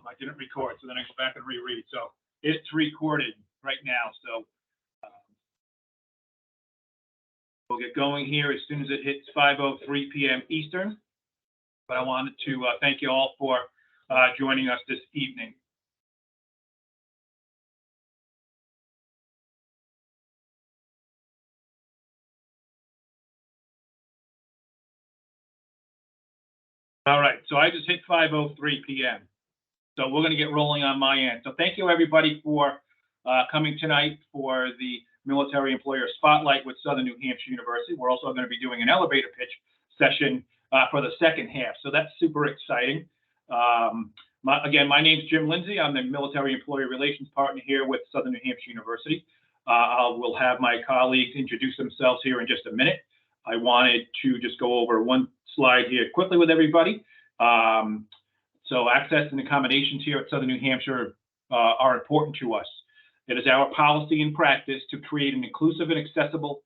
I didn't record, so then I go back and reread. So it's recorded right now. So we'll get going here as soon as it hits 5:03 p.m. Eastern. But I wanted to thank you all for joining us this evening. All right, so I just hit 5:03 p.m. So we're going to get rolling on my end. So thank you, everybody, for coming tonight for the Military Employer Spotlight with Southern New Hampshire University. We're also going to be doing an elevator pitch session for the second half. So that's super exciting. Again, my name's Jim Lindsay. I'm the Military Employee Relations Partner here with Southern New Hampshire University. We'll have my colleagues introduce themselves here in just a minute. I wanted to just go over one slide here quickly with everybody. So access and accommodations here at Southern New Hampshire are important to us. It is our policy and practice to create an inclusive and accessible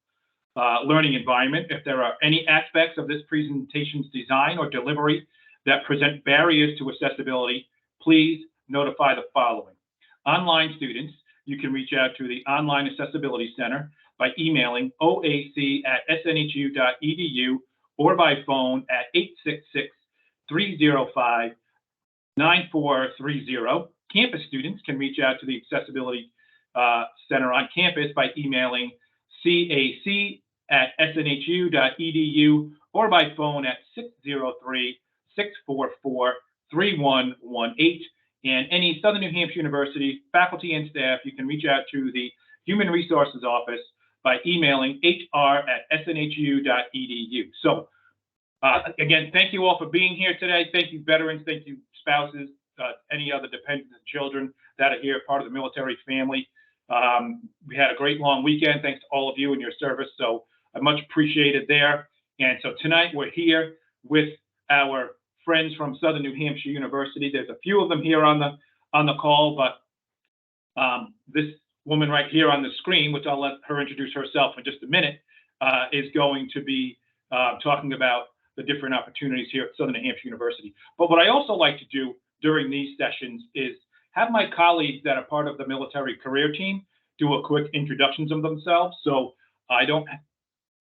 learning environment. If there are any aspects of this presentation's design or delivery that present barriers to accessibility, please notify the following. Online students, you can reach out to the Online Accessibility Center by emailing oac@snhu.edu or by phone at 866-305-9430. Campus students can reach out to the Accessibility Center on campus by emailing cac@snhu.edu or by phone at 603-644-3118. And any Southern New Hampshire University faculty and staff, you can reach out to the Human Resources Office by emailing hr@snhu.edu. So again, thank you all for being here today. Thank you, veterans. Thank you, spouses, any other dependents and children that are here, part of the military family. We had a great long weekend. Thanks to all of you and your service. So I much appreciated there. And so tonight we're here with our friends from Southern New Hampshire University. There's a few of them here on the call, but this woman right here on the screen, which I'll let her introduce herself in just a minute, is going to be talking about the different opportunities here at Southern New Hampshire University. But what I also like to do during these sessions is have my colleagues that are part of the military career team do a quick introductions of themselves. So I don't,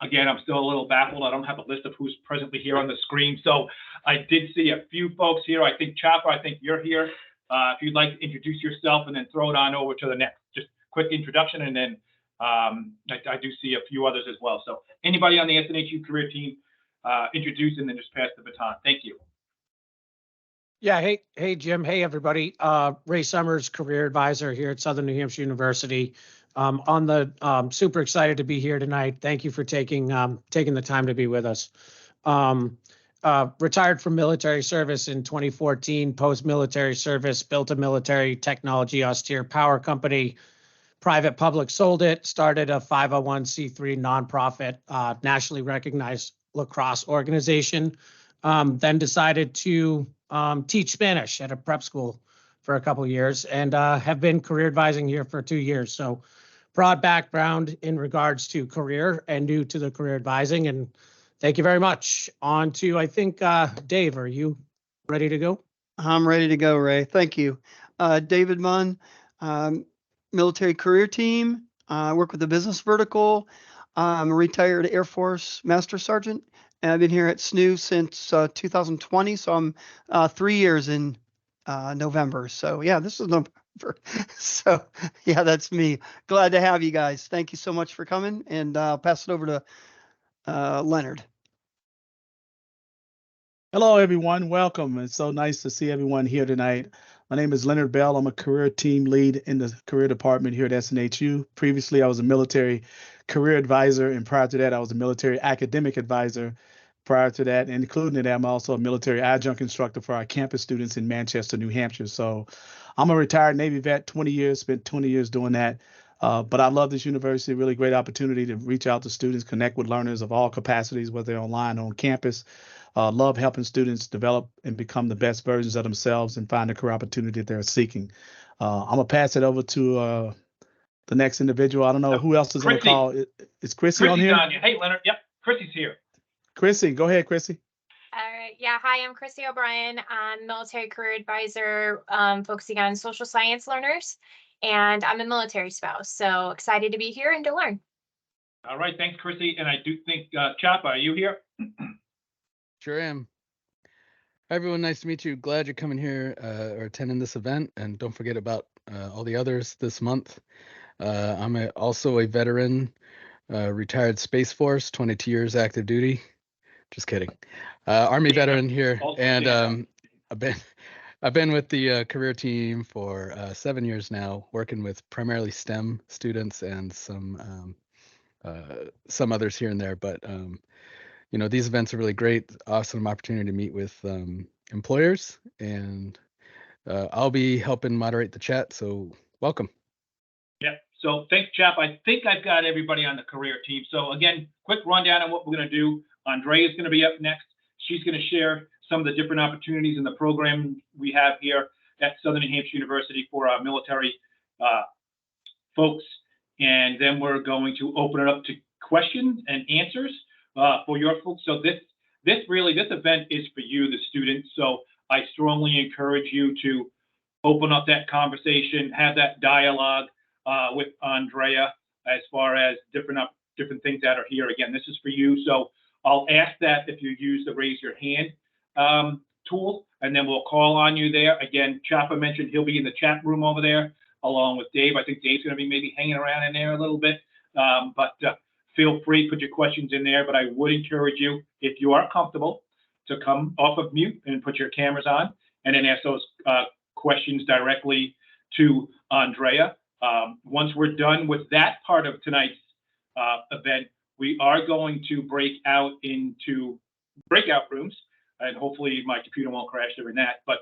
again, I'm still a little baffled. I don't have a list of who's presently here on the screen. So I did see a few folks here. I think Chopper, I think you're here. If you'd like to introduce yourself and then throw it on over to the next, just quick introduction. And then I do see a few others as well. So anybody on the SNHU career team, introduce and then just pass the baton. Thank you. Yeah, hey Jim, hey everybody. Ray Summers, career advisor here at Southern New Hampshire University. Super excited to be here tonight. Thank you for taking the time to be with us. Retired from military service in 2014, post-military service, built a military technology austere power company, private public sold it, started a 501c3 nonprofit, nationally recognized lacrosse organization, then decided to teach Spanish at a prep school for a couple of years and have been career advising here for 2 years. So broad background in regards to career and new to the career advising. And thank you very much. On to, I think, Dave, are you ready to go? I'm ready to go, Ray. Thank you. David Munn, military career team. I work with the business vertical. I'm a retired Air Force Master Sergeant. And I've been here at SNHU since 2020, so I'm 3 years in November. So yeah, this is November. So yeah, that's me. Glad to have you guys. Thank you so much for coming, and I'll pass it over to Leonard. Hello, everyone. Welcome. It's so nice to see everyone here tonight. My name is Leonard Bell. I'm a career team lead in the career department here at SNHU. Previously, I was a military career advisor, and prior to that, I was a military academic advisor. Prior to that, and including that, I'm also a military adjunct instructor for our campus students in Manchester, New Hampshire. So I'm a retired Navy vet, 20 years, spent 20 years doing that. But I love this university, really great opportunity to reach out to students, connect with learners of all capacities, whether they're online or on campus. Love helping students develop and become the best versions of themselves and find the career opportunity that they're seeking. I'm going to pass it over to the next individual. I don't know who else is on the call. Is Chrissy on here? Hey, Leonard. Yep, Chrissy's here. Chrissy, go ahead, Chrissy. All right. Hi, I'm Chrissy O'Brien. I'm military career advisor, focusing on social science learners, and I'm a military spouse. So excited to be here and to learn. All right, thanks, Chrissy. And I do think, Chapa, are you here? Sure am. Hi, everyone. Nice to meet you. Glad you're coming here or attending this event. And don't forget about all the others this month. I'm also a veteran, retired Space Force, 22 years active duty. Just kidding. Army veteran here. And I've been with the career team for 7 years now, working with primarily STEM students and some others here and there. But these events are really great. Awesome opportunity to meet with employers, and I'll be helping moderate the chat. So welcome. Yeah. So thanks, Chap. I think I've got everybody on the career team. So again, quick rundown on what we're going to do. Andrea is going to be up next. She's going to share some of the different opportunities in the program we have here at Southern New Hampshire University for our military folks. And then we're going to open it up to questions and answers for your folks. So this event is for you, the students. So I strongly encourage you to open up that conversation, have that dialogue with Andrea as far as different things that are here. Again, this is for you. So I'll ask that if you use the raise your hand tool, and then we'll call on you there. Again, Chapa mentioned he'll be in the chat room over there along with Dave. I think Dave's going to be maybe hanging around in there a little bit, but feel free to put your questions in there. But I would encourage you, if you are comfortable, to come off of mute and put your cameras on, and then ask those questions directly to Andrea. Once we're done with that part of tonight's event, we are going to break out into breakout rooms, and hopefully my computer won't crash during that. But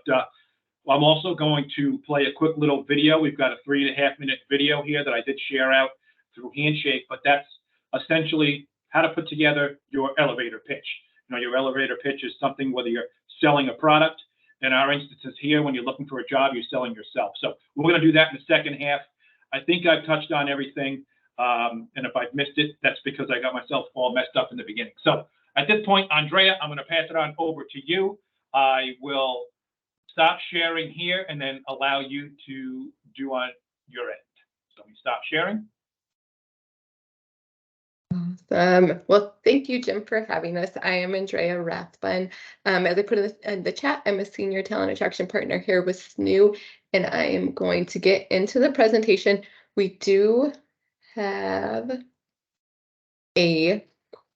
I'm also going to play a quick little video. We've got a 3.5-minute video here that I did share out through Handshake, but that's essentially how to put together your elevator pitch. Your elevator pitch is something, whether you're selling a product, in our instances here, when you're looking for a job, you're selling yourself. So we're going to do that in the second half. I think I've touched on everything. And if I've missed it, that's because I got myself all messed up in the beginning. So at this point, Andrea, I'm going to pass it on over to you. I will stop sharing here and then allow you to do on your end. So we stop sharing. Well, thank you, Jim, for having us. I am Andrea Rathbun. As I put in the chat, I'm a senior talent attraction partner here with SNHU, and I am going to get into the presentation. We do have a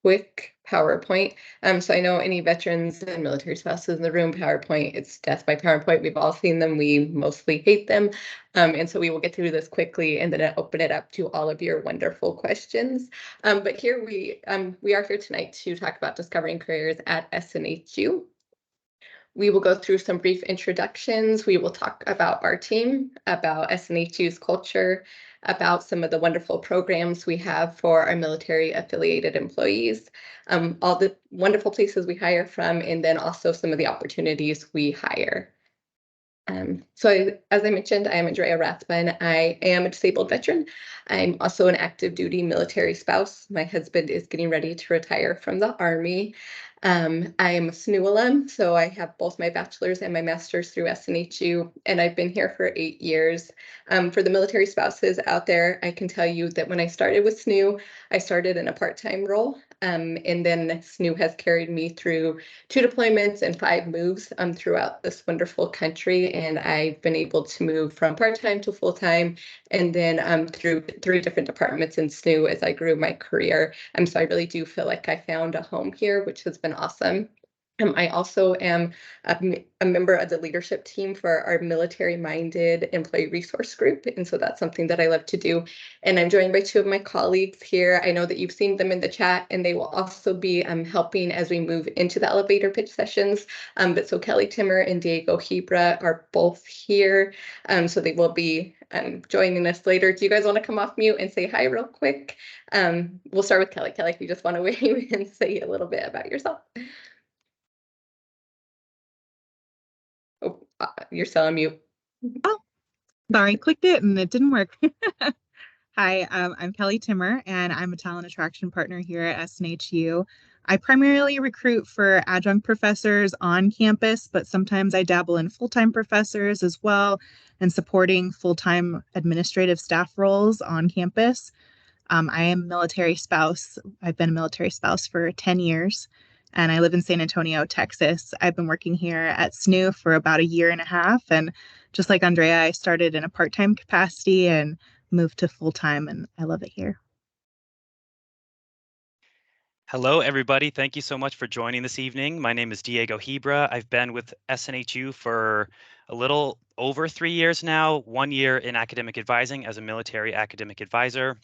quick PowerPoint. So I know any veterans and military spouses in the room, PowerPoint, it's death by PowerPoint. We've all seen them. We mostly hate them. And so we will get through this quickly and then open it up to all of your wonderful questions. But here we are here tonight to talk about discovering careers at SNHU. We will go through some brief introductions. We will talk about our team, about SNHU's culture, about some of the wonderful programs we have for our military affiliated employees, all the wonderful places we hire from, and then also some of the opportunities we hire. So as I mentioned, I am Andrea Rathbun. I am a disabled veteran. I'm also an active duty military spouse. My husband is getting ready to retire from the Army. I am a SNHU alum, so I have both my bachelor's and my master's through SNHU, and I've been here for 8 years. For the military spouses out there, I can tell you that when I started with SNHU, I started in a part-time role, and then SNHU has carried me through 2 deployments and 5 moves throughout this wonderful country, and I've been able to move from part-time to full-time, and then through 3 different departments in SNHU as I grew my career. So I really do feel like I found a home here, which has been awesome. I also am a member of the leadership team for our military-minded employee resource group, and so that's something that I love to do. And I'm joined by 2 of my colleagues here. I know that you've seen them in the chat, and they will also be helping as we move into the elevator pitch sessions. But so Kelly Timmer and Diego Hebra are both here, so they will be joining us later. Do you guys want to come off mute and say hi real quick? We'll start with Kelly. Kelly, if you just want to wave and say a little bit about yourself. Oh, you're still on mute. Oh, sorry, clicked it and it didn't work. Hi, I'm Kelly Timmer, and I'm a talent attraction partner here at SNHU. I primarily recruit for adjunct professors on campus, but sometimes I dabble in full-time professors as well and supporting full-time administrative staff roles on campus. I am a military spouse. I've been a military spouse for 10 years, and I live in San Antonio, Texas. I've been working here at SNHU for about a year and a half, and just like Andrea, I started in a part-time capacity and moved to full-time, and I love it here. Hello, everybody. Thank you so much for joining this evening. My name is Diego Hebra. I've been with SNHU for a little over 3 years now, 1 year in academic advising as a military academic advisor,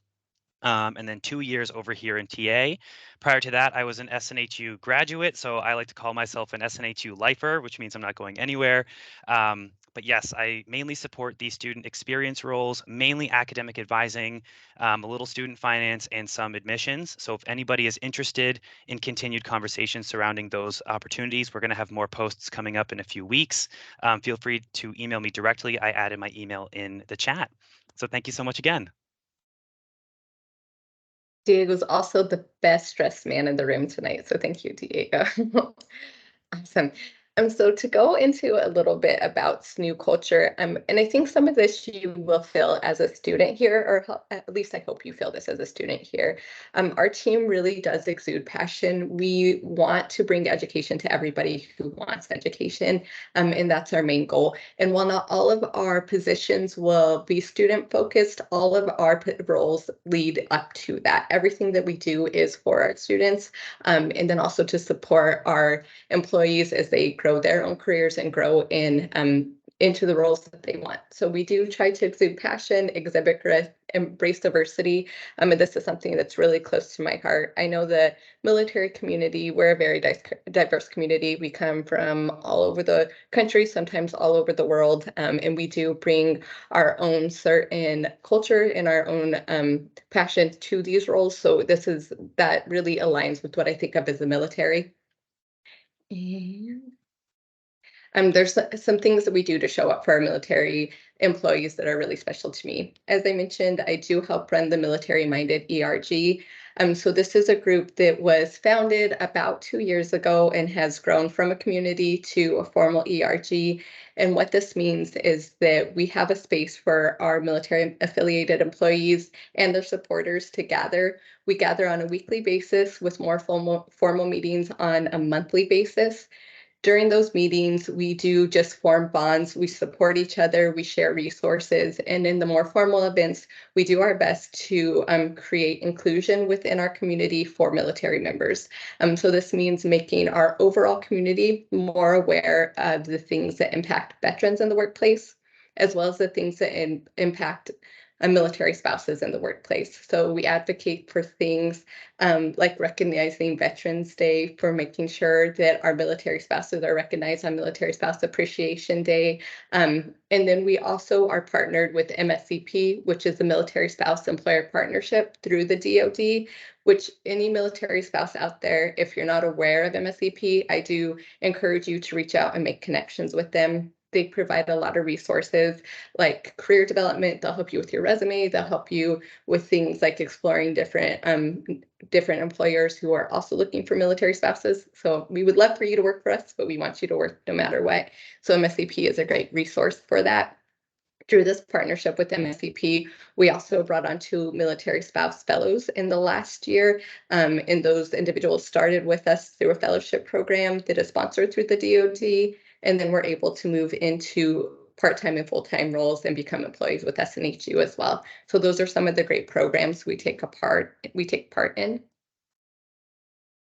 and then 2 years over here in TA. Prior to that, I was an SNHU graduate, so I like to call myself an SNHU lifer, which means I'm not going anywhere. But yes, I mainly support these student experience roles, mainly academic advising, a little student finance, and some admissions. So if anybody is interested in continued conversations surrounding those opportunities, we're going to have more posts coming up in a few weeks. Feel free to email me directly. I added my email in the chat. So thank you so much again. Diego's also the best dressed man in the room tonight, so thank you, Diego. Awesome. So to go into a little bit about SNHU culture, and I think some of this you will feel as a student here, or at least I hope you feel this as a student here. Our team really does exude passion. We want to bring education to everybody who wants education, and that's our main goal. And while not all of our positions will be student focused, all of our roles lead up to that. Everything that we do is for our students, and then also to support our employees as they grow their own careers and grow in into the roles that they want. So we do try to exude passion, embrace diversity, and this is something that's really close to my heart. I know the military community, we're a very diverse community. We come from all over the country, sometimes all over the world, and we do bring our own certain culture and our own passion to these roles. So that really aligns with what I think of as the military. And there's some things that we do to show up for our military employees that are really special to me. As I mentioned, I do help run the Military Minded ERG. So this is a group that was founded about 2 years ago and has grown from a community to a formal ERG. And what this means is that we have a space for our military affiliated employees and their supporters to gather. We gather on a weekly basis with more formal meetings on a monthly basis. During those meetings, we do just form bonds, we support each other, we share resources, and in the more formal events, we do our best to create inclusion within our community for military members. So this means making our overall community more aware of the things that impact veterans in the workplace, as well as the things that impact military spouses in the workplace. So we advocate for things like recognizing Veterans Day, for making sure that our military spouses are recognized on Military Spouse Appreciation Day. And then we also are partnered with MSCP, which is the Military Spouse Employer Partnership through the DoD, which any military spouse out there, if you're not aware of MSCP, I do encourage you to reach out and make connections with them. They provide a lot of resources like career development. They'll help you with your resume. They'll help you with things like exploring different employers who are also looking for military spouses. So we would love for you to work for us, but we want you to work no matter what. So MSCP is a great resource for that. Through this partnership with MSCP, we also brought on 2 military spouse fellows in the last year. And those individuals started with us through a fellowship program that is sponsored through the DoD. And then we're able to move into part-time and full-time roles and become employees with SNHU as well. So those are some of the great programs we take part in.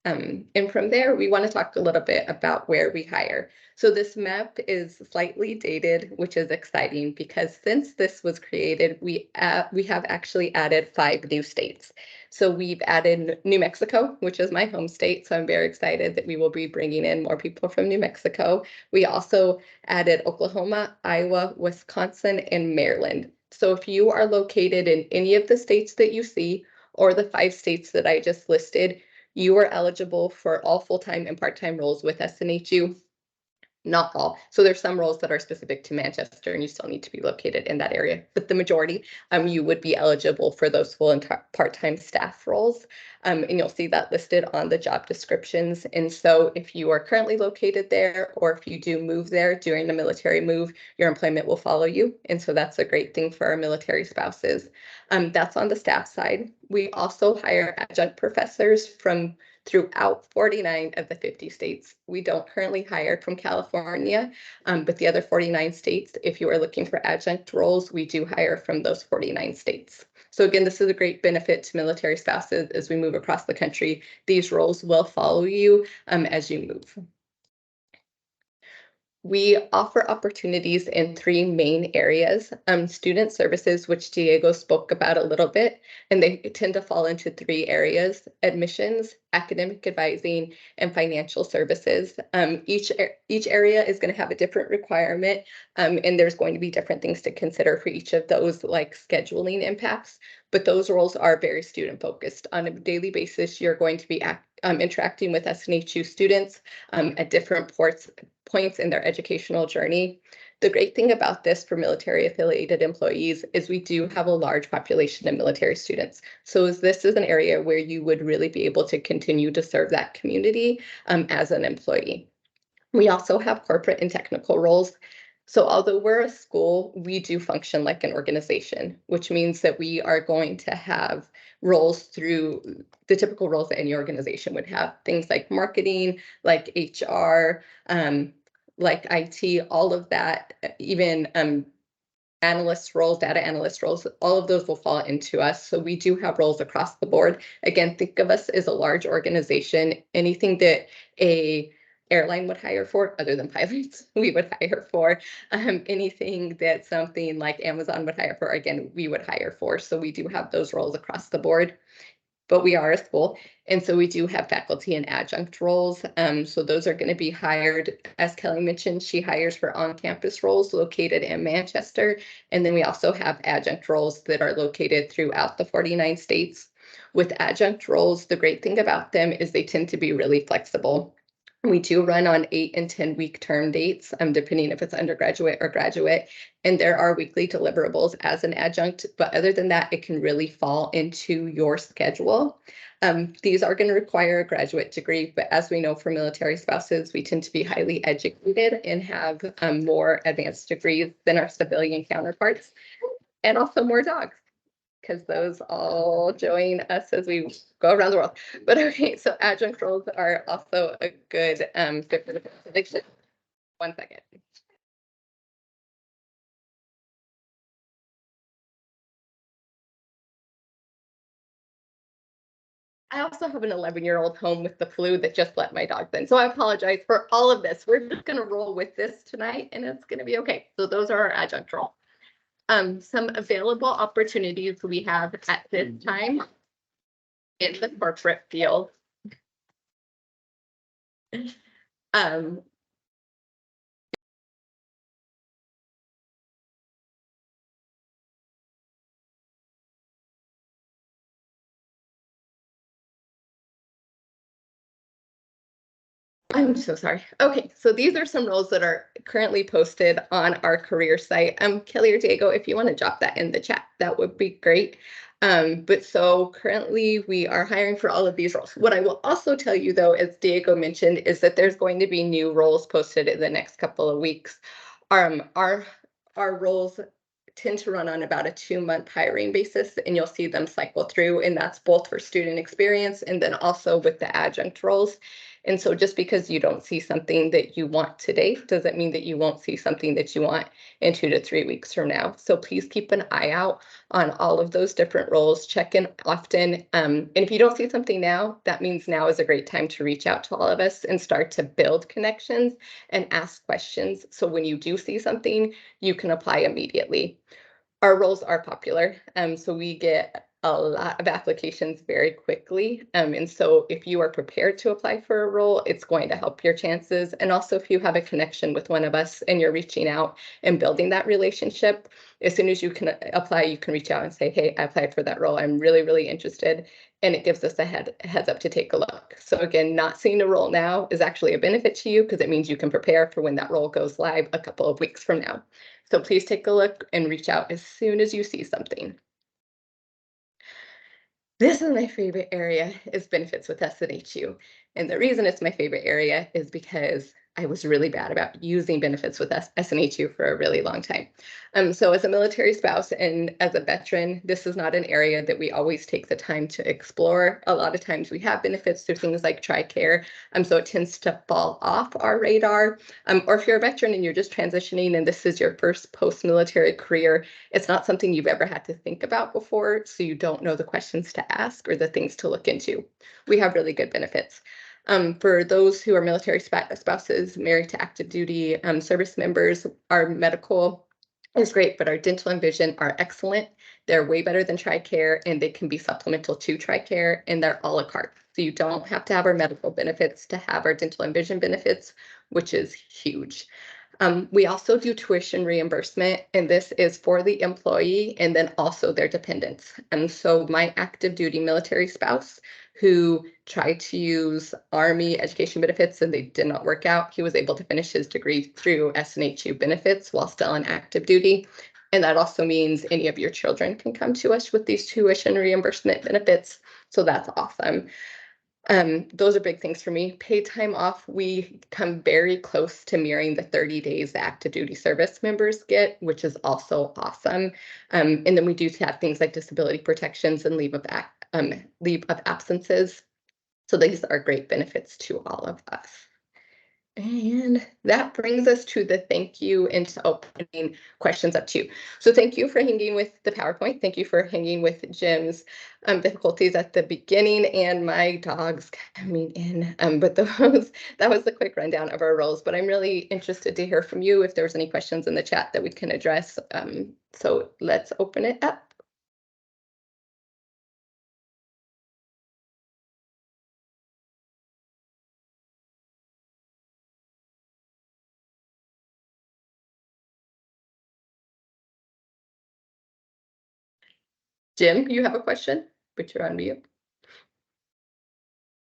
And from there, we want to talk a little bit about where we hire. So this map is slightly dated, which is exciting because since this was created, we have actually added 5 new states. So we've added New Mexico, which is my home state. So I'm very excited that we will be bringing in more people from New Mexico. We also added Oklahoma, Iowa, Wisconsin, and Maryland. So if you are located in any of the states that you see, or the 5 states that I just listed, you are eligible for all full-time and part-time roles with SNHU. Not all. So there's some roles that are specific to Manchester and you still need to be located in that area. But the majority, you would be eligible for those full and part-time staff roles. And you'll see that listed on the job descriptions. And so if you are currently located there, or if you do move there during the military move, your employment will follow you. And so that's a great thing for our military spouses. That's on the staff side. We also hire adjunct professors from throughout 49 of the 50 states. We don't currently hire from California, but the other 49 states, if you are looking for adjunct roles, we do hire from those 49 states. So again, this is a great benefit to military spouses as we move across the country. These roles will follow you as you move. We offer opportunities in 3 main areas, student services, which Diego spoke about a little bit, and they tend to fall into 3 areas: admissions, academic advising, and financial services. Each area is going to have a different requirement, and there's going to be different things to consider for each of those, like scheduling impacts, but those roles are very student focused. On a daily basis, you're going to be interacting with SNHU students at different points in their educational journey. The great thing about this for military affiliated employees is we do have a large population of military students. So this is an area where you would really be able to continue to serve that community as an employee. We also have corporate and technical roles. So although we're a school, we do function like an organization, which means that we are going to have roles through the typical roles that any organization would have. Things like marketing, like HR, like IT, all of that, even analyst roles, data analyst roles, all of those will fall into us. So we do have roles across the board. Again, think of us as a large organization. Anything that a airline would hire for, other than pilots, we would hire for. Anything that something like Amazon would hire for, again, we would hire for. So we do have those roles across the board. But we are a school, and so we do have faculty and adjunct roles. So those are going to be hired, as Kelly mentioned, she hires for on-campus roles located in Manchester. And then we also have adjunct roles that are located throughout the 49 states. With adjunct roles, the great thing about them is they tend to be really flexible. We do run on 8 and 10 week term dates, depending if it's undergraduate or graduate, and there are weekly deliverables as an adjunct, but other than that, it can really fall into your schedule. These are going to require a graduate degree, but as we know for military spouses, we tend to be highly educated and have more advanced degrees than our civilian counterparts, and also more dogs, because those all join us as we go around the world. But okay, so adjunct roles are also a good fit for the addiction. 1 second. I also have an 11-year-old home with the flu that just let my dogs in. So I apologize for all of this. We're just gonna roll with this tonight and it's gonna be okay. So those are our adjunct roles. Some available opportunities we have at this time in the corporate field. I'm so sorry. Okay, so these are some roles that are currently posted on our career site. Kelly or Diego, if you want to drop that in the chat, that would be great. But so currently we are hiring for all of these roles. What I will also tell you though, as Diego mentioned, is that there's going to be new roles posted in the next couple of weeks. Our roles tend to run on about a 2-month hiring basis, and you'll see them cycle through, and that's both for student experience and then also with the adjunct roles. And so just because you don't see something that you want today doesn't mean that you won't see something that you want in 2 to 3 weeks from now. So please keep an eye out on all of those different roles, check in often. And if you don't see something now, that means now is a great time to reach out to all of us and start to build connections and ask questions. So when you do see something, you can apply immediately. Our roles are popular, so we get a lot of applications very quickly. And so if you are prepared to apply for a role, it's going to help your chances. And also if you have a connection with one of us and you're reaching out and building that relationship, as soon as you can apply, you can reach out and say, hey, I applied for that role. I'm really, really interested. and it gives us a heads up to take a look. So again, not seeing a role now is actually a benefit to you because it means you can prepare for when that role goes live a couple of weeks from now. So please take a look and reach out as soon as you see something. This is my favorite area, is benefits with SNHU. And the reason it's my favorite area is because I was really bad about using benefits with SNHU for a really long time. So as a military spouse and as a veteran, this is not an area that we always take the time to explore. A lot of times we have benefits through things like TRICARE, so it tends to fall off our radar. Or if you're a veteran and you're just transitioning and this is your first post-military career, it's not something you've ever had to think about before, so you don't know the questions to ask or the things to look into. We have really good benefits. For those who are military spouses, married to active duty service members, our medical is great, but our dental and vision are excellent. They're way better than TRICARE, and they can be supplemental to TRICARE, and they're a la carte. So you don't have to have our medical benefits to have our dental and vision benefits, which is huge. We also do tuition reimbursement, and this is for the employee and then also their dependents. And so my active duty military spouse who tried to use Army education benefits and they did not work out, he was able to finish his degree through SNHU benefits while still on active duty. And that also means any of your children can come to us with these tuition reimbursement benefits. So that's awesome. Those are big things for me. Paid time off, we come very close to mirroring the 30 days the active duty service members get, which is also awesome. And then we do have things like disability protections and leave of absences. So these are great benefits to all of us. And that brings us to the thank you and to opening questions up to you. So thank you for hanging with the PowerPoint. Thank you for hanging with Jim's difficulties at the beginning and my dogs coming in. But that was the quick rundown of our roles. But I'm really interested to hear from you if there's any questions in the chat that we can address. So let's open it up. Jim, you have a question, but you're on mute.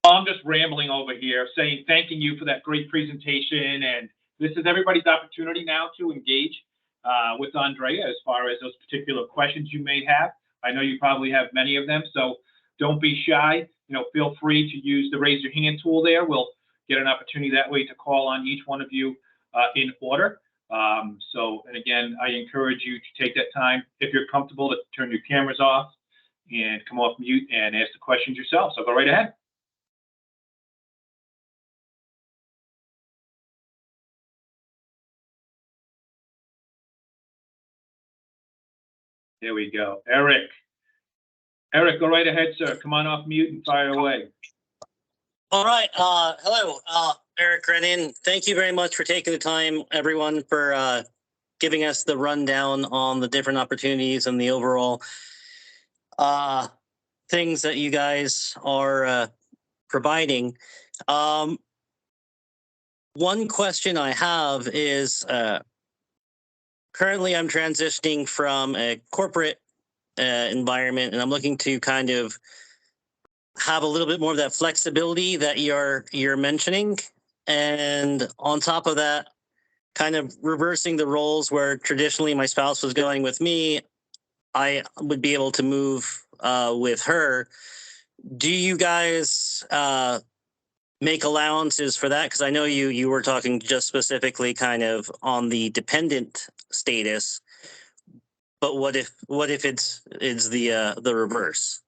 I'm just rambling over here, thanking you for that great presentation. And this is everybody's opportunity now to engage with Andrea as far as those particular questions you may have. I know you probably have many of them, so don't be shy. Feel free to use the raise your hand tool there. We'll get an opportunity that way to call on each one of you in order. And again, I encourage you to take that time, if you're comfortable, to turn your cameras off and come off mute and ask the questions yourself. So go right ahead. There we go. Eric, go right ahead, sir. Come on off mute and fire away. All right. Hello, Eric Renin. Thank you very much for taking the time, everyone, for giving us the rundown on the different opportunities and the overall things that you guys are providing. One question I have is currently I'm transitioning from a corporate environment, and I'm looking to kind of have a little bit more of that flexibility that you're mentioning. And on top of that, kind of reversing the roles where traditionally my spouse was going with me, I would be able to move with her. Do you guys make allowances for that? Because I know you were talking just specifically kind of on the dependent status, but what if it's the reverse?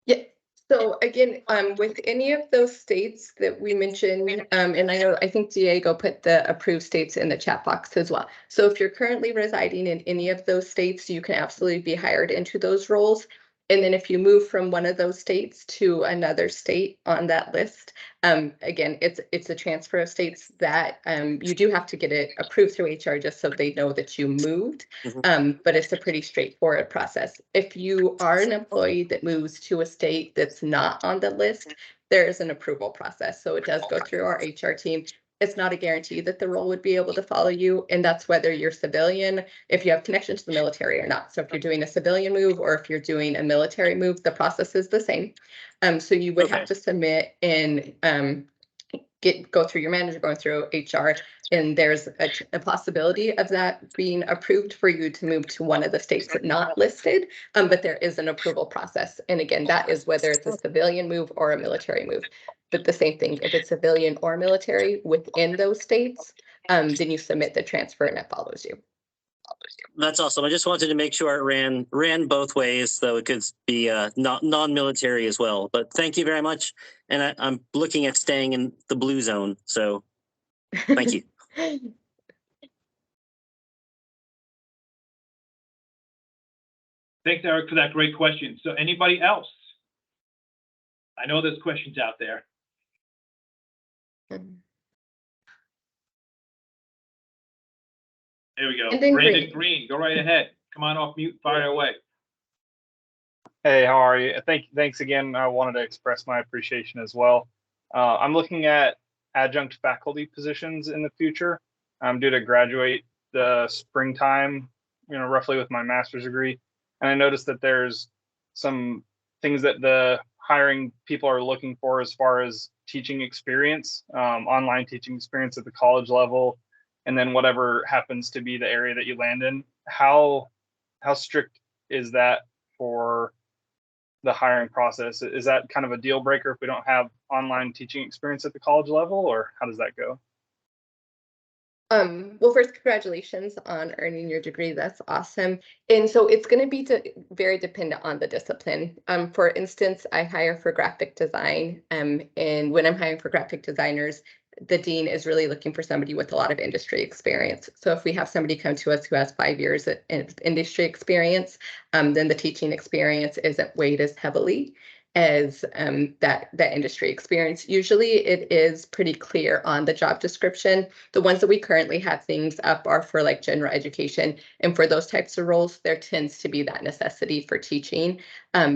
Yeah. So again, with any of those states that we mentioned, and I think Diego put the approved states in the chat box as well. So if you're currently residing in any of those states, you can absolutely be hired into those roles. And then if you move from one of those states to another state on that list, again, it's a transfer of states that you do have to get it approved through HR just so they know that you moved. But it's a pretty straightforward process. If you are an employee that moves to a state that's not on the list, there is an approval process. So it does go through our HR team. it's not a guarantee that the role would be able to follow you. And that's whether you're civilian, if you have connection to the military or not. So if you're doing a civilian move or if you're doing a military move, the process is the same. So you would have to submit and go through your manager, going through HR, and there's a possibility of that being approved for you to move to one of the states not listed. But there is an approval process. And again, that is whether it's a civilian move or a military move. But the same thing, if it's civilian or military within those states, then you submit the transfer and it follows you. That's awesome. I just wanted to make sure it ran both ways, so it could be non-military as well. But thank you very much. And I'm looking at staying in the blue zone. So thank you. Thanks, Eric, for that great question. So anybody else? I know there's questions out there. There we go. Brandon Green, go right ahead. Come on off mute, fire away. Hey, how are you? Thanks again. I wanted to express my appreciation as well. I'm looking at adjunct faculty positions in the future. I'm due to graduate the springtime, roughly with my master's degree. And I noticed that there's some things that the hiring people are looking for as far as teaching experience, online teaching experience at the college level, and then whatever happens to be the area that you land in. How strict is that for the hiring process? Is that kind of a deal breaker if we don't have online teaching experience at the college level, or how does that go? Well, first, congratulations on earning your degree. That's awesome. And so it's going to be very dependent on the discipline. For instance, I hire for graphic design. And when I'm hiring for graphic designers, the dean is really looking for somebody with a lot of industry experience. So if we have somebody come to us who has 5 years of industry experience, then the teaching experience isn't weighed as heavily as that industry experience. Usually it is pretty clear on the job description. The ones that we currently have things up are for like general education. And for those types of roles, there tends to be that necessity for teaching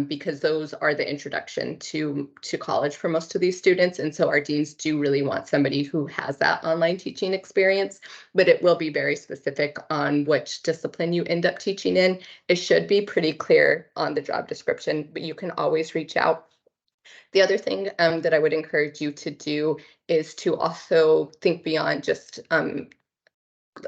because those are the introduction to college for most of these students. And so our deans do really want somebody who has that online teaching experience, but it will be very specific on which discipline you end up teaching in. It should be pretty clear on the job description, but you can always reach out. The other thing that I would encourage you to do is to also think beyond just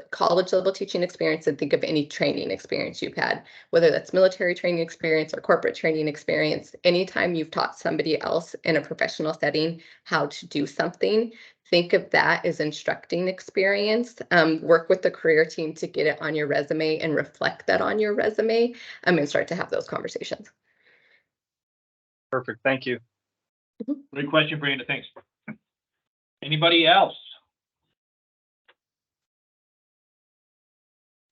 college level teaching experience and think of any training experience you've had, whether that's military training experience or corporate training experience. Anytime you've taught somebody else in a professional setting how to do something, think of that as instructing experience. Work with the career team to get it on your resume and reflect that on your resume and start to have those conversations. Perfect. Thank you. Great question, Brandon. Thanks. Anybody else?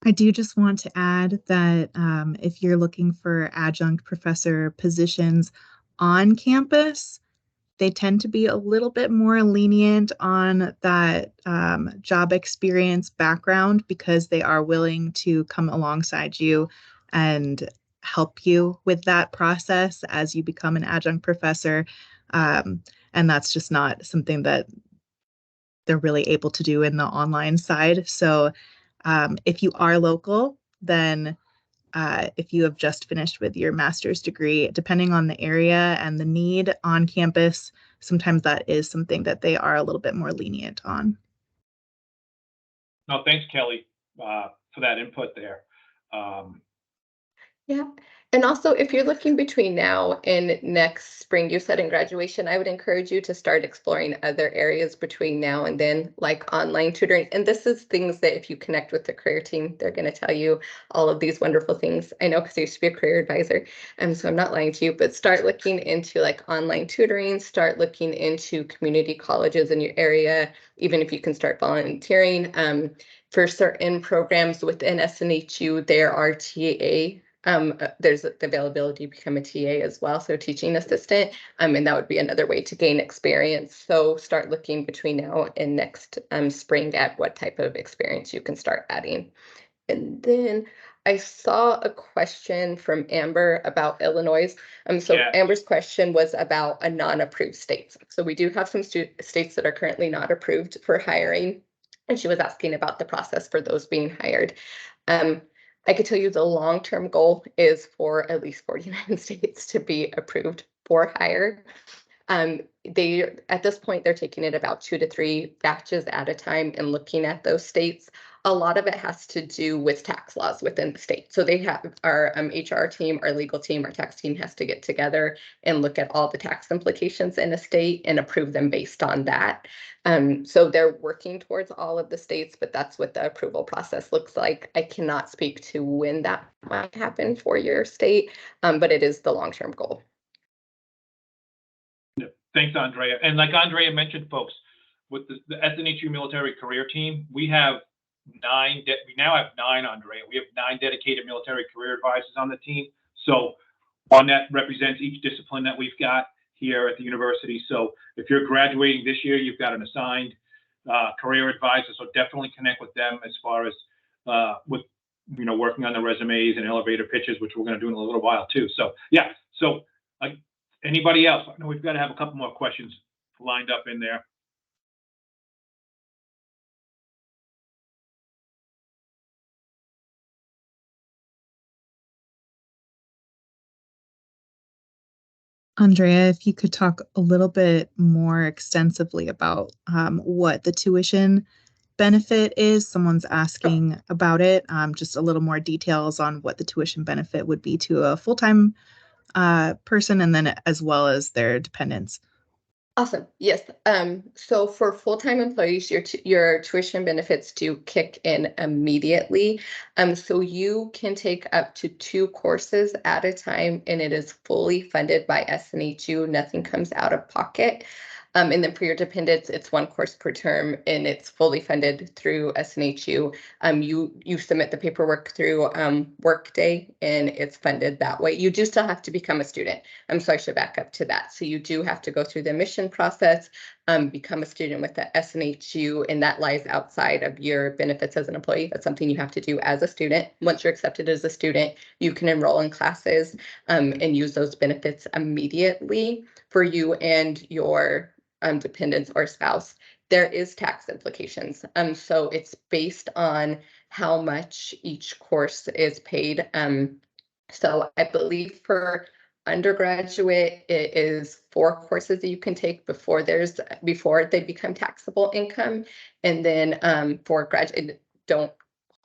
I do just want to add that if you're looking for adjunct professor positions on campus, they tend to be a little bit more lenient on that job experience background because they are willing to come alongside you and help you with that process as you become an adjunct professor. And that's just not something that they're really able to do in the online side. So if you are local, then if you have just finished with your master's degree, depending on the area and the need on campus, sometimes that is something that they are a little bit more lenient on. No, thanks, Kelly, for that input there. Yeah. And also, if you're looking between now and next spring, you said in graduation, I would encourage you to start exploring other areas between now and then, like online tutoring. And this is things that if you connect with the career team, they're going to tell you all of these wonderful things. I know because I used to be a career advisor, so I'm not lying to you, but start looking into like online tutoring, start looking into community colleges in your area, even if you can start volunteering. For certain programs within SNHU, there are TAA. There's the availability to become a TA as well, so teaching assistant, and that would be another way to gain experience. So start looking between now and next spring at what type of experience you can start adding. And then I saw a question from Amber about Illinois. So Yeah. Amber's question was about a non-approved states. So we do have some states that are currently not approved for hiring. And she was asking about the process for those being hired. I could tell you the long-term goal is for at least 49 states to be approved for hire. They, at this point, they're taking it about 2 to 3 batches at a time and looking at those states. A lot of it has to do with tax laws within the state. So they have our HR team, our legal team, our tax team has to get together and look at all the tax implications in a state and approve them based on that. So they're working towards all of the states, but that's what the approval process looks like. I cannot speak to when that might happen for your state, but it is the long-term goal. Thanks, Andrea. And like Andrea mentioned, folks, with the SNHU military career team, we have 9, we now have 9, Andrea. We have 9 dedicated military career advisors on the team. So one that represents each discipline that we've got here at the university. So if you're graduating this year, you've got an assigned career advisor. So definitely connect with them as far as with, you know, working on the resumes and elevator pitches, which we're going to do in a little while too. So yeah, so anybody else? I know we've got to have a couple more questions lined up in there. Andrea, if you could talk a little bit more extensively about what the tuition benefit is. Someone's asking about it. Just a little more details on what the tuition benefit would be to a full-time person, and then as well as their dependents. Awesome. Yes. So for full-time employees, your tuition benefits do kick in immediately. So you can take up to 2 courses at a time, and it is fully funded by SNHU. Nothing comes out of pocket. And then for your dependents, it's 1 course per term, and it's fully funded through SNHU. You submit the paperwork through Workday, and it's funded that way. You do still have to become a student. So I should back up to that. So you do have to go through the admission process, become a student with the SNHU, and that lies outside of your benefits as an employee. That's something you have to do as a student. Once you're accepted as a student, you can enroll in classes and use those benefits immediately for you and your dependents or spouse. There is tax implications. So it's based on how much each course is paid. So I believe for undergraduate, it is 4 courses that you can take before they become taxable income. And then for graduate, don't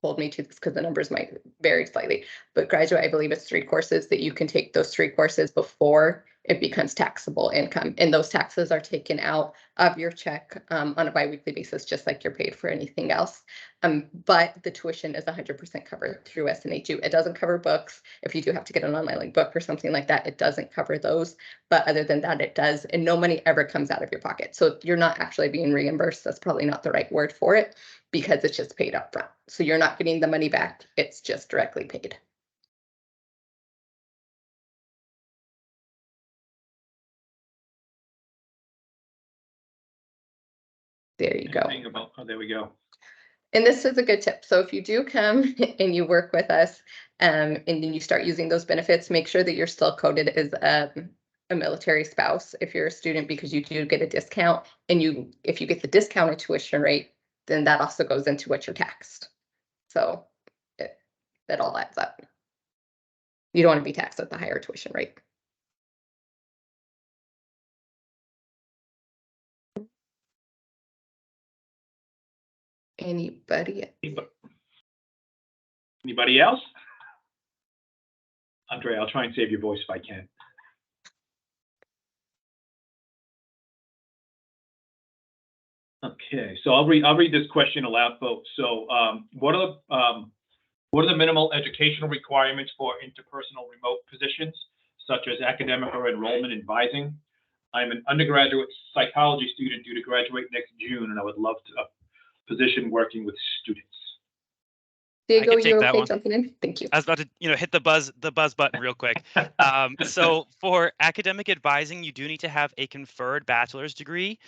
hold me to this because the numbers might vary slightly, but graduate, I believe it's 3 courses that you can take those 3 courses before it becomes taxable income. And those taxes are taken out of your check on a biweekly basis, just like you're paid for anything else. But the tuition is 100% covered through SNHU. It doesn't cover books. If you do have to get an online like book or something like that, it doesn't cover those. But other than that, it does. And no money ever comes out of your pocket. So you're not actually being reimbursed. That's probably not the right word for it, because it's just paid up front. So you're not getting the money back. It's just directly paid. There you go. Oh, there we go. And this is a good tip. So if you do come and you work with us and then you start using those benefits, make sure that you're still coded as a military spouse if you're a student, because you do get a discount. And if you get the discounted tuition rate, then that also goes into what you're taxed. So that all adds up. You don't want to be taxed at the higher tuition rate. Anybody else? Andrea, I'll try and save your voice if I can. Okay, so I'll read this question aloud, folks. So what are the minimal educational requirements for interpersonal remote positions, such as academic or enrollment advising? I'm an undergraduate psychology student due to graduate next June, and I would love to position working with students. Diego, can take you that okay one. jumping in? Thank you. I was about to, hit the buzz button real quick. So for academic advising, you do need to have a conferred bachelor's degree.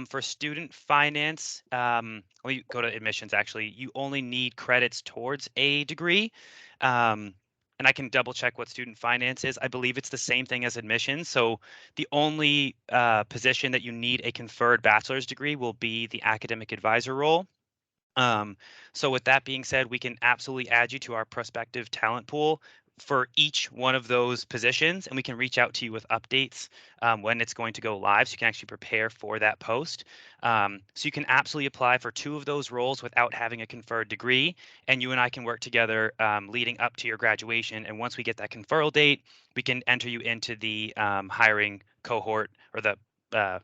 For student finance, let me go to admissions actually. You only need credits towards a degree. And I can double check what student finance is. I believe it's the same thing as admissions. So the only position that you need a conferred bachelor's degree will be the academic advisor role. So with that being said, we can absolutely add you to our prospective talent pool for each one of those positions, and we can reach out to you with updates when it's going to go live, so you can actually prepare for that post. So you can absolutely apply for 2 of those roles without having a conferred degree, and you and I can work together leading up to your graduation. And once we get that conferral date, we can enter you into the hiring cohort or the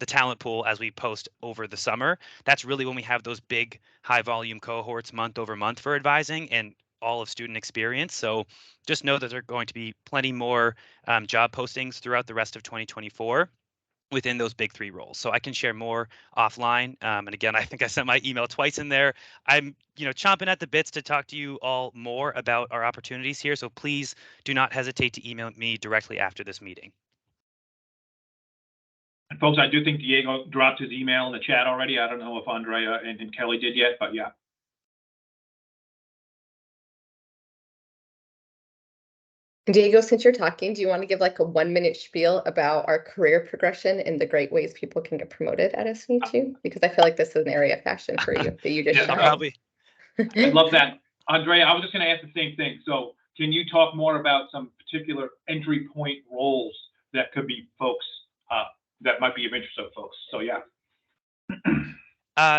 talent pool as we post over the summer. That's really when we have those big high volume cohorts month over month for advising and all of student experience. So just know that there are going to be plenty more job postings throughout the rest of 2024 within those big 3 roles. So I can share more offline. And again, I think I sent my email twice in there. I'm, chomping at the bits to talk to you all more about our opportunities here. So please do not hesitate to email me directly after this meeting. And folks, I do think Diego dropped his email in the chat already. I don't know if Andrea and Kelly did yet, but yeah. Diego, since you're talking, do you want to give like a 1-minute spiel about our career progression and the great ways people can get promoted at SNHU? Because I feel like this is an area of passion for you that you just Yeah, shared. Probably. I love that. Andrea, I was just going to ask the same thing. So can you talk more about some particular entry point roles that could be folks that might be of interest of folks? So yeah.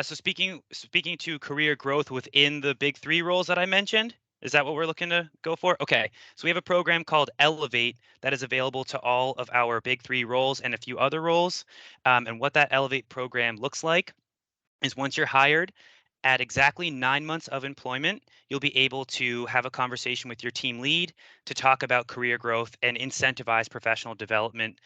So speaking to career growth within the big 3 roles that I mentioned, is that what we're looking to go for? Okay, so we have a program called Elevate that is available to all of our big 3 roles and a few other roles. And what that Elevate program looks like is once you're hired, at exactly 9 months of employment, you'll be able to have a conversation with your team lead to talk about career growth and incentivize professional development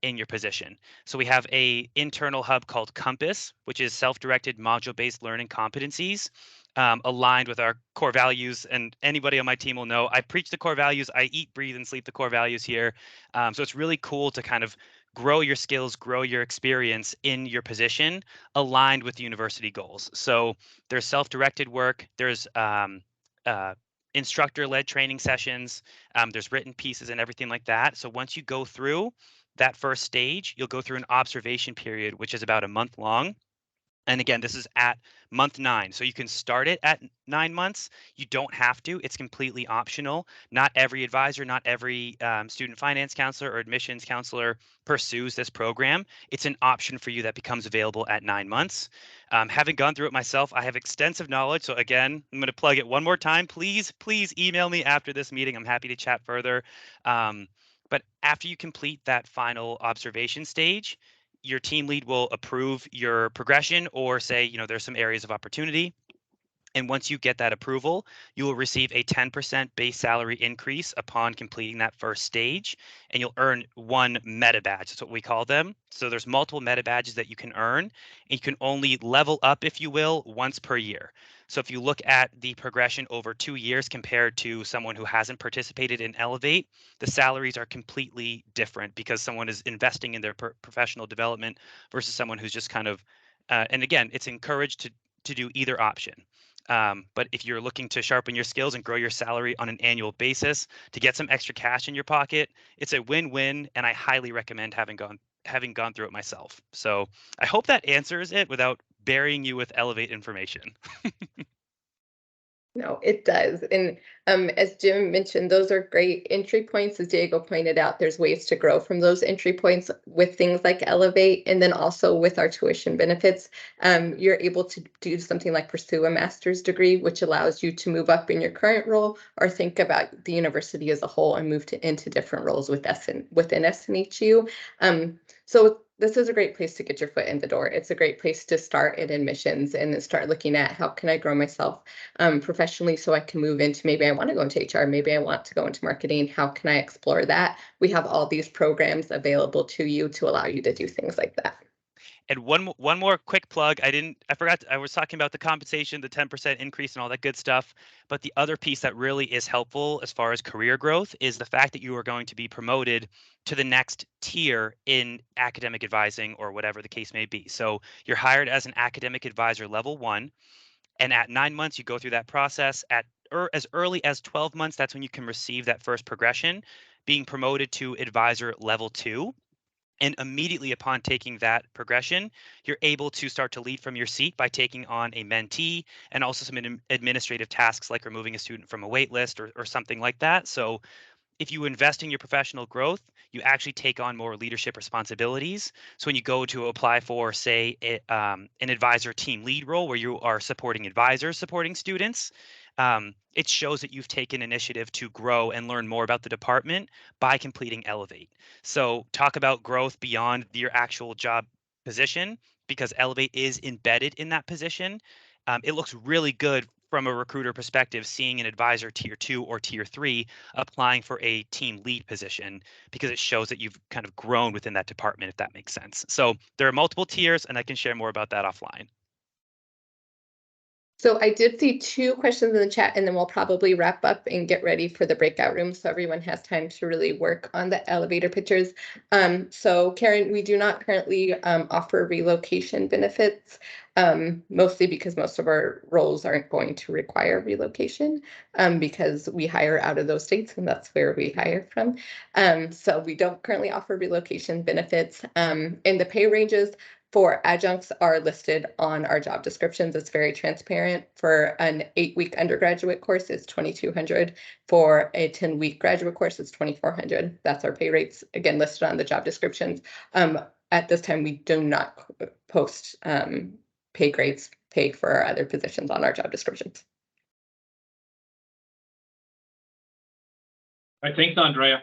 in your position. So we have a internal hub called Compass, which is self-directed module-based learning competencies aligned with our core values. And anybody on my team will know I preach the core values. I eat, breathe, and sleep the core values here. So it's really cool to kind of grow your skills, grow your experience in your position aligned with university goals. So there's self-directed work, there's instructor-led training sessions, there's written pieces and everything like that. So once you go through that first stage, you'll go through an observation period, which is about a month long. And again, this is at month 9. So you can start it at 9 months. You don't have to. It's completely optional. Not every advisor, not every student finance counselor or admissions counselor pursues this program. It's an option for you that becomes available at 9 months. Having gone through it myself, I have extensive knowledge. So again, I'm going to plug it one more time. Please email me after this meeting. I'm happy to chat further. But after you complete that final observation stage, your team lead will approve your progression or say, there's some areas of opportunity. And once you get that approval, you will receive a 10% base salary increase upon completing that first stage, and you'll earn 1 meta badge. That's what we call them. So there's multiple meta badges that you can earn, and you can only level up, if you will, once per year. So if you look at the progression over 2 years compared to someone who hasn't participated in Elevate, the salaries are completely different because someone is investing in their professional development versus someone who's just kind of, and again, it's encouraged to do either option. But if you're looking to sharpen your skills and grow your salary on an annual basis to get some extra cash in your pocket, it's a win-win, and I highly recommend having gone through it myself. So I hope that answers it without burying you with Elevate information. No, it does. And as Jim mentioned, those are great entry points. As Diego pointed out, there's ways to grow from those entry points with things like Elevate. And then also with our tuition benefits, you're able to do something like pursue a master's degree, which allows you to move up in your current role or think about the university as a whole and move into different roles within SNHU. So this is a great place to get your foot in the door. It's a great place to start in admissions and start looking at how can I grow myself professionally so I can move into, maybe I want to go into HR, maybe I want to go into marketing. How can I explore that? We have all these programs available to you to allow you to do things like that. And one more quick plug. I forgot, I was talking about the compensation, the 10% increase and all that good stuff. But the other piece that really is helpful as far as career growth is the fact that you are going to be promoted to the next tier in academic advising or whatever the case may be. So you're hired as an academic advisor level 1. And at 9 months, you go through that process. As early as 12 months, that's when you can receive that first progression, being promoted to advisor level 2. And immediately upon taking that progression, you're able to start to lead from your seat by taking on a mentee and also some administrative tasks like removing a student from a wait list or something like that. So if you invest in your professional growth, you actually take on more leadership responsibilities. So when you go to apply for, say, an advisor team lead role where you are supporting advisors, supporting students, it shows that you've taken initiative to grow and learn more about the department by completing Elevate. So talk about growth beyond your actual job position, because Elevate is embedded in that position. It looks really good from a recruiter perspective, seeing an advisor tier 2 or tier 3 applying for a team lead position, because it shows that you've kind of grown within that department, if that makes sense. So there are multiple tiers, and I can share more about that offline. So I did see 2 questions in the chat, and then we'll probably wrap up and get ready for the breakout room so everyone has time to really work on the elevator pictures. So Karen, we do not currently offer relocation benefits, mostly because most of our roles aren't going to require relocation because we hire out of those states and that's where we hire from. So we don't currently offer relocation benefits. And the pay ranges for adjuncts are listed on our job descriptions. It's very transparent. For an 8-week undergraduate course, it's $2,200. For a 10-week graduate course, it's $2,400. That's our pay rates, again, listed on the job descriptions. At this time, we do not post pay grades paid for our other positions on our job descriptions. All right, thanks, Andrea.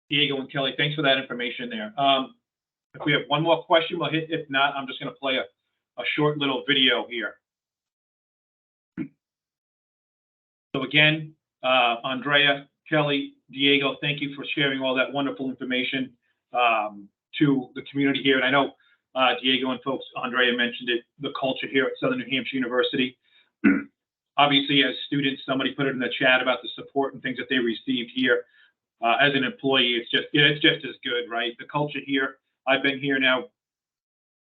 Diego and Kelly, thanks for that information there. If we have one more question, we'll hit. If not, I'm just going to play a short little video here. So again, Andrea, Kelly, Diego, thank you for sharing all that wonderful information to the community here. And I know Diego and folks, Andrea mentioned it, the culture here at Southern New Hampshire University. Obviously, as students, somebody put it in the chat about the support and things that they received here. As an employee, it's just as good, right? The culture here. I've been here now,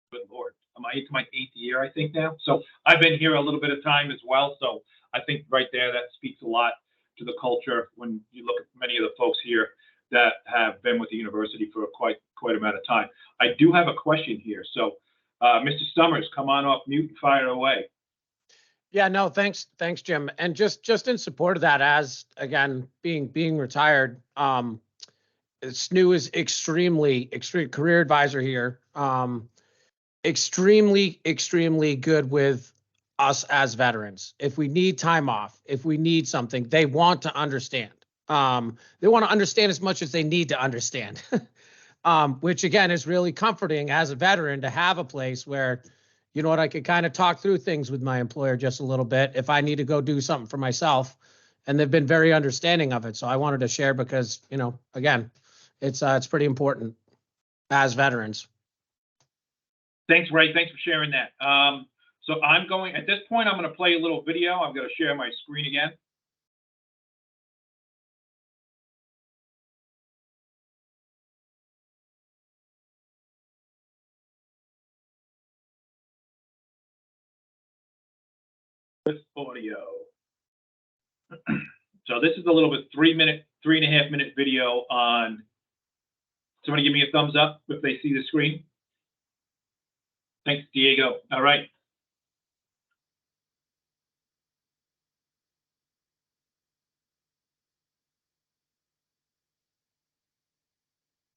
good Lord, it's my 8th year, I think now. So I've been here a little bit of time as well. So I think right there, that speaks a lot to the culture when you look at many of the folks here that have been with the university for quite amount of time. I do have a question here. So Mr. Summers, come on off mute and fire away. Yeah, no, thanks, Jim. And just in support of that, as again, being retired, SNHU is extremely career advisor here. Extremely good with us as veterans. If we need time off, if we need something, they want to understand. They want to understand as much as they need to understand, which again is really comforting as a veteran to have a place where, you know what, I could kind of talk through things with my employer just a little bit if I need to go do something for myself. And they've been very understanding of it. So I wanted to share because, you know, again, it's pretty important as veterans. Thanks, Ray. Thanks for sharing that. So at this point, I'm going to play a little video. I'm going to share my screen again. This audio. So this is a little bit 3.5 minute video on. Somebody give me a thumbs up if they see the screen. Thanks, Diego. All right.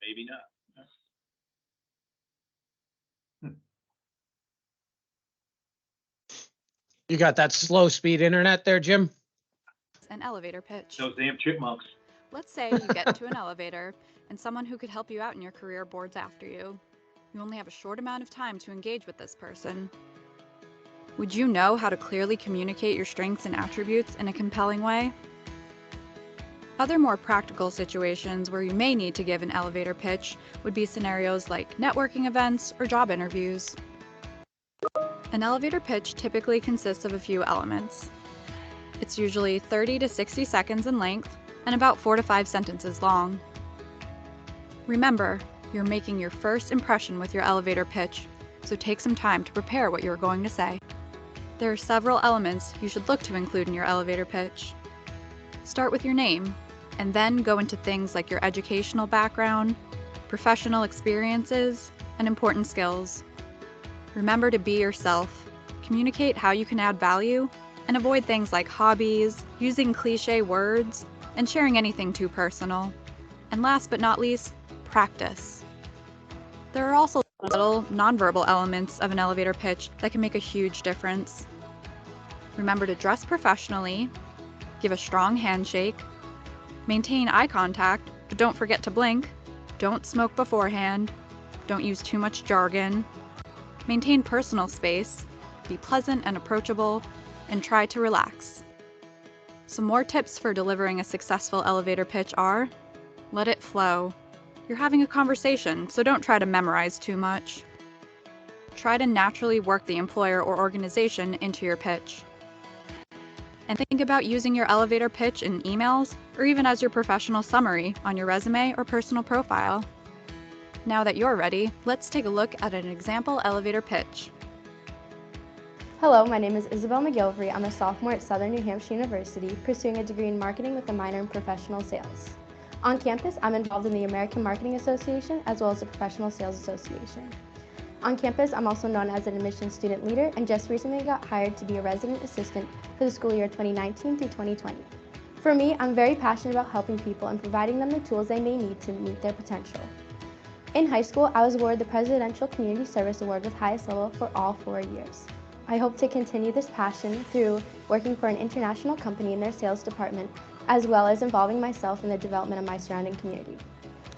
Maybe not. You got that slow speed internet there, Jim? An elevator pitch. Those damn chipmunks. Let's say you get into an elevator and someone who could help you out in your career boards after you. You only have a short amount of time to engage with this person. Would you know how to clearly communicate your strengths and attributes in a compelling way? Other more practical situations where you may need to give an elevator pitch would be scenarios like networking events or job interviews. An elevator pitch typically consists of a few elements. It's usually 30 to 60 seconds in length and about 4 to 5 sentences long. Remember, you're making your first impression with your elevator pitch, so take some time to prepare what you're going to say. There are several elements you should look to include in your elevator pitch. Start with your name, and then go into things like your educational background, professional experiences, and important skills. Remember to be yourself, communicate how you can add value, and avoid things like hobbies, using cliche words, and sharing anything too personal. And last but not least, practice. There are also little nonverbal elements of an elevator pitch that can make a huge difference. Remember to dress professionally, give a strong handshake, maintain eye contact, but don't forget to blink, don't smoke beforehand, don't use too much jargon, maintain personal space, be pleasant and approachable, and try to relax. Some more tips for delivering a successful elevator pitch are: let it flow. You're having a conversation, so don't try to memorize too much. Try to naturally work the employer or organization into your pitch. And think about using your elevator pitch in emails or even as your professional summary on your resume or personal profile. Now that you're ready, let's take a look at an example elevator pitch. Hello, my name is Isabel McGilvery. I'm a sophomore at Southern New Hampshire University, pursuing a degree in marketing with a minor in professional sales. On campus, I'm involved in the American Marketing Association as well as the Professional Sales Association. On campus, I'm also known as an admissions student leader and just recently got hired to be a resident assistant for the school year 2019 through 2020. For me, I'm very passionate about helping people and providing them the tools they may need to meet their potential. In high school, I was awarded the Presidential Community Service Award with highest level for all 4 years. I hope to continue this passion through working for an international company in their sales department, as well as involving myself in the development of my surrounding community.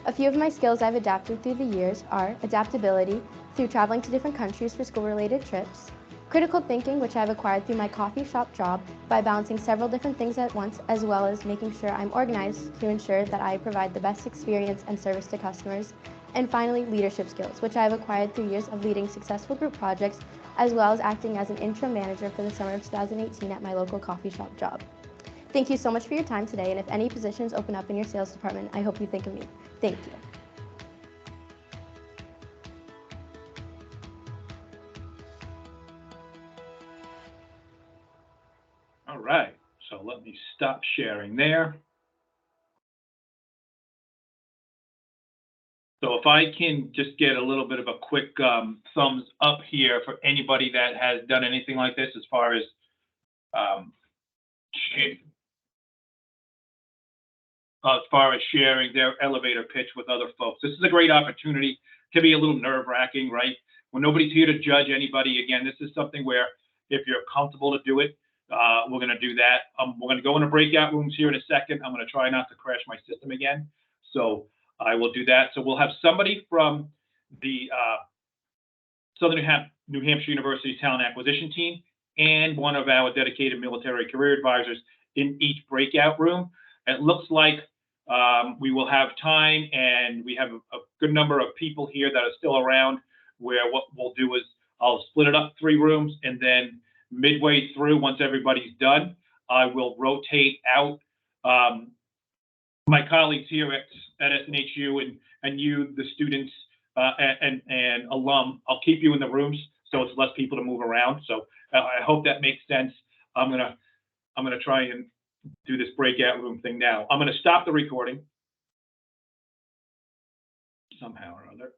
A few of my skills I've adapted through the years are adaptability through traveling to different countries for school-related trips, critical thinking, which I've acquired through my coffee shop job by balancing several different things at once, as well as making sure I'm organized to ensure that I provide the best experience and service to customers, and finally, leadership skills, which I've acquired through years of leading successful group projects, as well as acting as an interim manager for the summer of 2018 at my local coffee shop job. Thank you so much for your time today, and if any positions open up in your sales department, I hope you think of me. Thank you. All right, so let me stop sharing there. So if I can just get a little bit of a quick thumbs up here for anybody that has done anything like this as far as sharing their elevator pitch with other folks. This is a great opportunity. To be a little nerve-wracking, right? When nobody's here to judge anybody. Again, this is something where if you're comfortable to do it, we're going to do that. We're going to go into breakout rooms here in a second. I'm going to try not to crash my system again. So I will do that. So we'll have somebody from the Southern New Hampshire University Talent Acquisition Team and one of our dedicated military career advisors in each breakout room. It looks like we will have time, and we have a good number of people here that are still around, where what we'll do is I'll split it up 3 rooms, and then midway through, once everybody's done, I will rotate out my colleagues here at SNHU and you, the students and alum. I'll keep you in the rooms so it's less people to move around. So I hope that makes sense. I'm gonna try and do this breakout room thing now. I'm gonna stop the recording somehow or other.